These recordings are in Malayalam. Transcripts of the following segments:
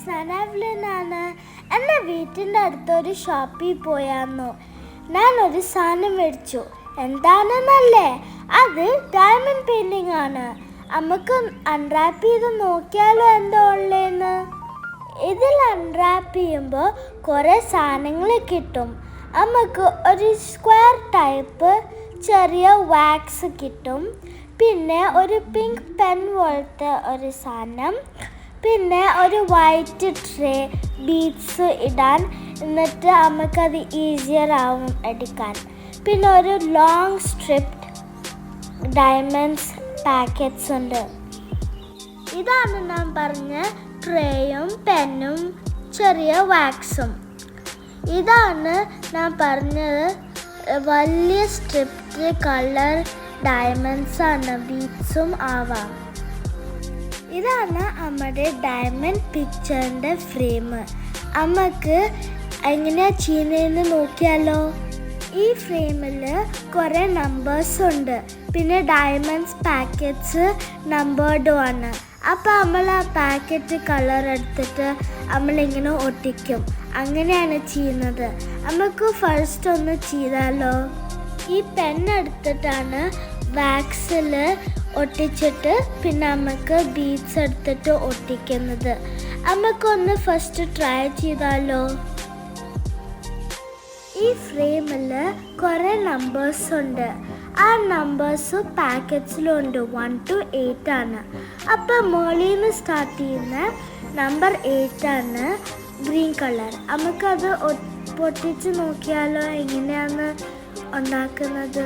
സനവ്ലിനാണ്. എൻ്റെ വീട്ടിൻ്റെ അടുത്തൊരു ഷോപ്പിൽ പോയായിരുന്നു. ഞാനൊരു സാധനം മേടിച്ചു. എന്താണെന്നല്ലേ? അത് ഡയമണ്ട് പെയിൻറ്റിംഗ് ആണ്. നമുക്ക് അൺറാപ്പ് ചെയ്ത് നോക്കിയാലോ എന്താ ഉള്ളതെന്ന്. ഇതിൽ അൺറാപ്പ് ചെയ്യുമ്പോൾ കുറേ സാധനങ്ങൾ കിട്ടും. നമുക്ക് ഒരു സ്ക്വയർ ടൈപ്പ് ചെറിയ വാക്സ് കിട്ടും. പിന്നെ ഒരു പിങ്ക് പെൻ പോലത്തെ ഒരു സാധനം. പിന്നെ ഒരു വൈറ്റ് ട്രേ ബീഡ്സ് ഇടാൻ. എന്നിട്ട് നമുക്കത് ഈസിയർ ആവും എടുക്കാൻ. പിന്നെ ഒരു ലോങ് സ്ട്രിപ്ഡ് ഡയമണ്ട്സ് പാക്കറ്റ്സ് ഉണ്ട്. ഇതാണ് ഞാൻ പറഞ്ഞ ട്രേയും പെന്നും ചെറിയ വാക്സും. ഇതാണ് ഞാൻ പറഞ്ഞത് വലിയ സ്ട്രിപ്ഡ് കളർ ഡയമണ്ട്സ് ആണ്. ബീഡ്സും ആവാം. ഇതാണ് നമ്മുടെ ഡയമണ്ട് പിക്ചറിൻ്റെ ഫ്രെയിം. നമുക്ക് എങ്ങനെയാണ് ചെയ്യുന്നതെന്ന് നോക്കിയാലോ. ഈ ഫ്രെയിമിൽ കുറേ നമ്പേഴ്സ് ഉണ്ട്. പിന്നെ ഡയമണ്ട്സ് പാക്കറ്റ്സ് നമ്പേർഡും ആണ്. അപ്പോൾ നമ്മൾ ആ പാക്കറ്റ് കളർ എടുത്തിട്ട് നമ്മളിങ്ങനെ ഒട്ടിക്കും. അങ്ങനെയാണ് ചെയ്യുന്നത്. നമുക്ക് ഫസ്റ്റ് ഒന്ന് ചെയ്താലോ. ഈ പെന്നെടുത്തിട്ടാണ് വാക്സിൽ ഒട്ടിച്ചിട്ട് പിന്നെ നമുക്ക് ബീഡ്സ് എടുത്തിട്ട് ഒട്ടിക്കുന്നത്. നമുക്കൊന്ന് ഫസ്റ്റ് ട്രൈ ചെയ്താലോ. ഈ ഫ്രെയിമിൽ കുറേ നമ്പേഴ്സ് ഉണ്ട്. ആ നമ്പേഴ്സ് പാക്കറ്റ്സിലുണ്ട്. 1 to 8 ആണ്. അപ്പോൾ മുകളിൽ നിന്ന് സ്റ്റാർട്ട് ചെയ്യുന്ന നമ്പർ 8 ആണ് ഗ്രീൻ കളർ. നമുക്കത് പൊട്ടിച്ച് നോക്കിയാലോ എങ്ങനെയാണ് ഉണ്ടാക്കുന്നത്.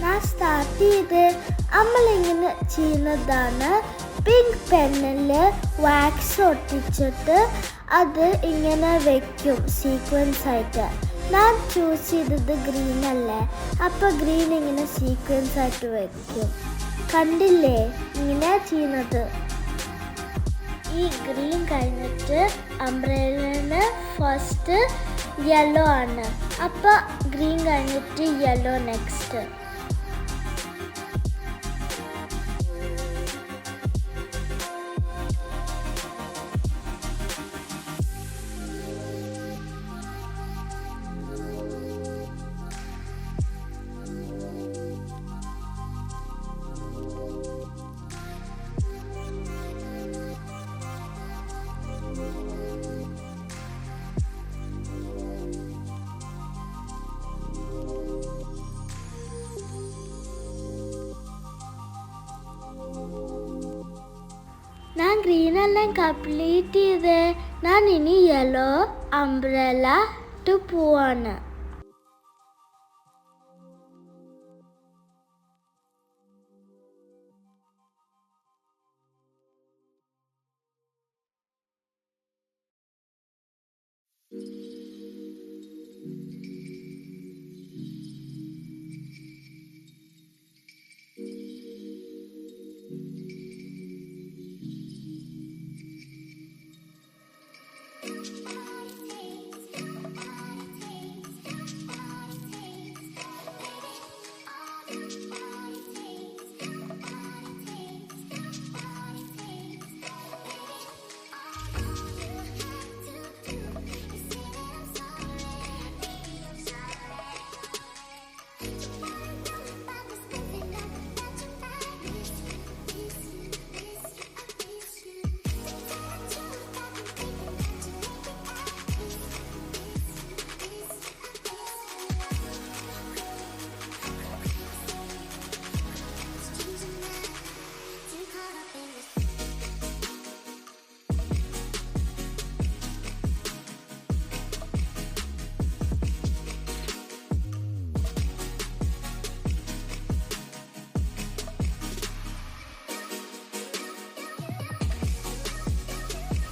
ഞാൻ സ്റ്റാർട്ട് ചെയ്ത് നമ്മളിങ്ങനെ ചെയ്യുന്നതാണ്. പിങ്ക് പെന്നിൽ വാക്സ് ഒട്ടിച്ചിട്ട് അത് ഇങ്ങനെ വെക്കും സീക്വൻസ് ആയിട്ട്. ഞാൻ ചൂസ് ചെയ്തത് ഗ്രീൻ അല്ലേ, അപ്പോൾ ഗ്രീൻ ഇങ്ങനെ സീക്വൻസ് ആയിട്ട് വെക്കും. കണ്ടില്ലേ ഇങ്ങനെ ചെയ്യുന്നത്. ഈ ഗ്രീൻ കഴിഞ്ഞിട്ട് അംബ്രല്ലന് ഫസ്റ്റ് യെല്ലോ ആണ്. അപ്പോൾ ഗ്രീൻ കഴിഞ്ഞിട്ട് യെല്ലോ നെക്സ്റ്റ്. ഞാൻ ഗ്രീൻ എല്ലാം കംപ്ലീറ്റ് ചെയ്ത് ഞാൻ ഇനി യെല്ലോ അംബ്രല്ല ഇട്ട് പോവാണ്.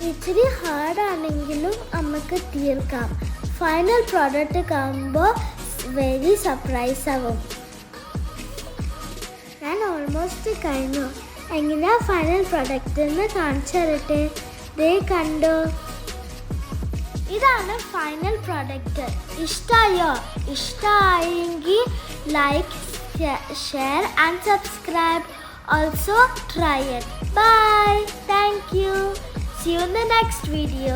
ഇച്ചിരി ഹാർഡാണെങ്കിലും നമുക്ക് തീർക്കാം. ഫൈനൽ പ്രോഡക്റ്റ് കാണുമ്പോൾ വെരി സർപ്രൈസ് ആവും. ഞാൻ ഓൾമോസ്റ്റ് കഴിഞ്ഞു. എങ്ങനെയാ ഫൈനൽ പ്രോഡക്റ്റ് എന്ന് കാണിച്ചു തരട്ടെ. ദേ കണ്ടോ. ഇതാണ് ഫൈനൽ പ്രൊഡക്റ്റ്. ഇഷ്ടമായെങ്കിൽ like, share and subscribe. Also try it. Bye. Thank you. See you in the next video.